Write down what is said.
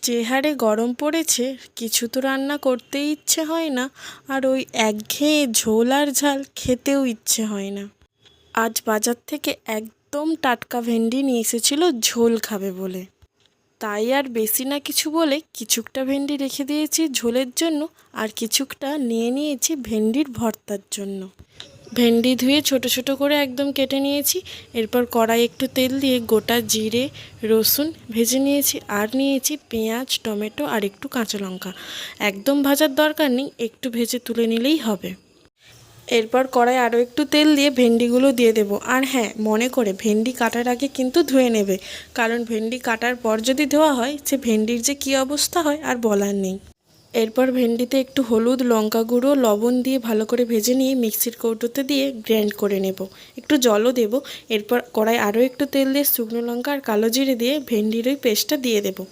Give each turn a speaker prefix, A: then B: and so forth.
A: যে হারে গরম পড়েছে কিছু তো রান্না করতেই ইচ্ছে হয় না, আর ওই একঘেয়ে ঝোল আর ঝাল খেতেও ইচ্ছে হয় না। আজ বাজার থেকে একদম টাটকা ভেন্ডি নিয়ে এসেছিল ঝোল খাবে বলে। তাই আর বেশি না কিছু বলে কিছুকটা ভেন্ডি রেখে দিয়েছি ঝোলের জন্য, আর কিছুকটা নিয়ে নিয়েছি ভেন্ডির ভর্তার জন্য। ভেন্ডি ধুয়ে ছোট ছোট করে একদম কেটে নিয়েছি। এরপর কড়াই একটু তেল দিয়ে গোটা জিরে রসুন ভেজে নিয়েছি, আর নিয়েছি পেঁয়াজ টমেটো আর একটু কাঁচা লঙ্কা। একদম ভাজার দরকার নেই, একটু ভেজে তুলে নিলেই হবে। এরপর কড়াই আরও একটু তেল দিয়ে ভেন্ডিগুলো দিয়ে দেবো। আর হ্যাঁ, মনে করে ভেন্ডি কাটার আগে কিন্তু ধুয়ে নেবে, কারণ ভেন্ডি কাটার পর যদি ধোয়া হয় সে ভেন্ডির যে কী অবস্থা হয় আর বলার নেই। এরপর ভেন্ডিতে একটু হলুদ লঙ্কা গুঁড়ো লবণ দিয়ে ভালো করে ভেজে নিয়ে মিক্সির কৌটোতে দিয়ে গ্রাইন্ড করে নেব। একটু জলও দেবো। এরপর কড়াই আরও একটু তেল দিয়ে শুকনো লঙ্কা আর কালো জিরে দিয়ে ভেন্ডির ওই পেস্টটা দিয়ে দেবো।